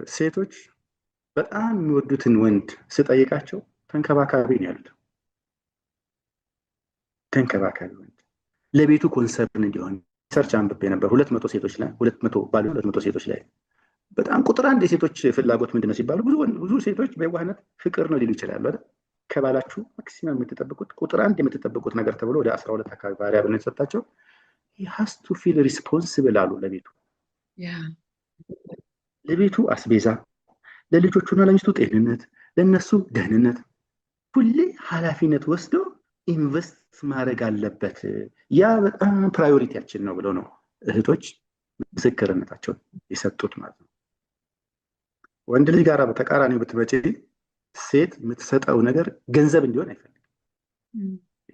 ሴቶች በጣም የሚወዱትን ወንድ ስጠይቃቸው ተንከባካቢ ነው ያሉት። ተንከባካቢ ወንድ ለቤቱ ኮንሰርን እንዲሆን ሰርች አንብቤ ነበር። 200 ሴቶች ላይ 200 ሴቶች ላይ በጣም ቁጥር አንድ የሴቶች ፍላጎት ምንድነው ሲባሉ ብዙ ሴቶች በዋህነት ፍቅር ነው ሊሉ ይችላሉ አይደል? ከባላችሁ ማክሲመም የምትጠብቁት ቁጥር አንድ የምትጠብቁት ነገር ተብሎ ወደ 12 አካባቢ ቫሪያብል ነው የተሰጣቸው። he has to feel responsible አሉ ለቤቱ አስቤዛ፣ ለልጆቹና ለሚስቱ ጤንነት፣ ለነሱ ደህንነት ሁሌ ኃላፊነት ወስዶ ኢንቨስት ማድረግ አለበት። ያ በጣም ፕራዮሪቲያችን ነው ብለው ነው እህቶች ምስክርነታቸውን የሰጡት ማለት ነው። ወንድ ልጅ ጋር በተቃራኒው ብትመጪ ሴት የምትሰጠው ነገር ገንዘብ እንዲሆን አይፈልግም።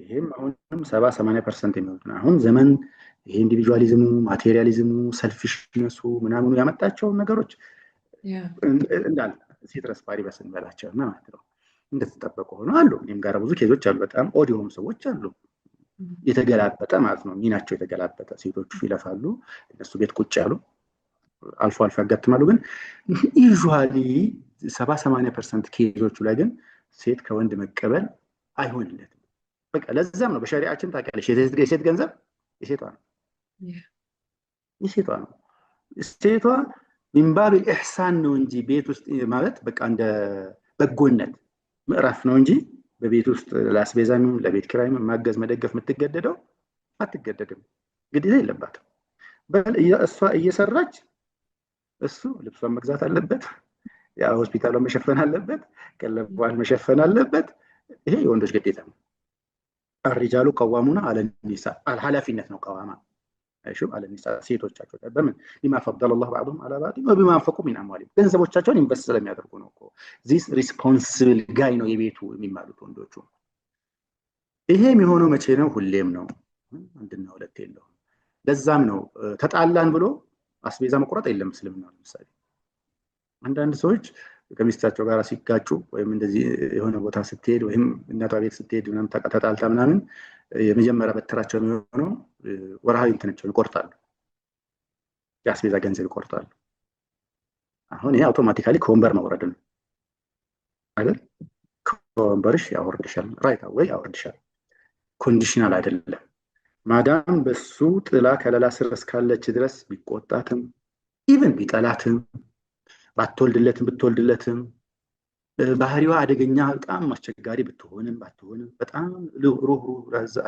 ይሄም አሁንም 70-80% የሚሆኑት ነው። አሁን ዘመን ይሄ ኢንዲቪጁዋሊዝሙ፣ ማቴሪያሊዝሙ፣ ሰልፊሽነሱ ምናምኑ ያመጣቸውን ነገሮች እንዳለ ሴት ረስፓሪ በስንበላቸው ማለት ነው እንደተጠበቁ ሆኖ አሉ። እኔም ጋር ብዙ ኬዞች አሉ። በጣም ኦዲዮም ሰዎች አሉ የተገላበጠ ማለት ነው። ሚናቸው የተገላበጠ ሴቶቹ ይለፋሉ፣ እነሱ ቤት ቁጭ ያሉ አልፎ ያጋጥማሉ። ግን ዩዥዋሊ 70-80% ኬዞቹ ላይ ግን ሴት ከወንድ መቀበል አይሆንለትም። በቃ ለዛም ነው በሸሪዓችን ታውቂያለሽ የሴት ገንዘብ የሴቷ ነው። ሴቷ ሚንባብ ኢህሳን ነው እንጂ ቤት ውስጥ ማለት በቃ እንደ በጎነት ምዕራፍ ነው እንጂ በቤት ውስጥ ለአስቤዛም ለቤት ኪራይም ማገዝ መደገፍ የምትገደደው አትገደድም። ግዴታ የለባትም። እሷ እየሰራች እሱ ልብሷን መግዛት አለበት፣ ያ ሆስፒታሉን መሸፈን አለበት፣ ቀለቧን መሸፈን አለበት። ይሄ የወንዶች ግዴታ ነው። الرجال قوامون على النساء الحلافيነት ነው ቀዋማ አይሹ على النساء ሴቶቻቸው በምን بما فضل الله بعضهم على بعض وبما انفقوا من اموالهم ገንዘቦቻቸውን ኢንቨስት ስለሚያደርጉ ነው እኮ this responsible guy ነው የቤቱ የሚማሉት ወንዶቹ። ይሄ የሚሆነው መቼ ነው? ሁሌም ነው። አንድና ሁለት የለውም። ለዛም ነው ተጣላን ብሎ አስቤዛ መቆረጥ የለም እስልምና። ለምሳሌ አንዳንድ ሰዎች ከሚስታቸው ጋር ሲጋጩ ወይም እንደዚህ የሆነ ቦታ ስትሄድ ወይም እናቷ ቤት ስትሄድ ምናምን ተጣልታ ምናምን የመጀመሪያ በተራቸው የሚሆነው ወርሃዊ እንትናቸውን ይቆርጣሉ፣ የአስቤዛ ገንዘብ ይቆርጣሉ። አሁን ይሄ አውቶማቲካሊ ከወንበር መውረድ ነው አይደል? ከወንበርሽ ያወርድሻል፣ ራይት አዌይ ያወርድሻል። ኮንዲሽናል አይደለም። ማዳም በሱ ጥላ ከለላ ስር እስካለች ድረስ ቢቆጣትም ኢቭን ቢጠላትም ባትወልድለትም ብትወልድለትም ባህሪዋ አደገኛ በጣም አስቸጋሪ ባትሆንም በጣም ሩህ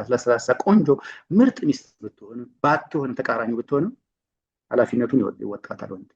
ለስላሳ ቆንጆ ምርጥ ሚስት ባትሆንም ተቃራኒው ብትሆንም ኃላፊነቱን ይወጣታል ወንድ።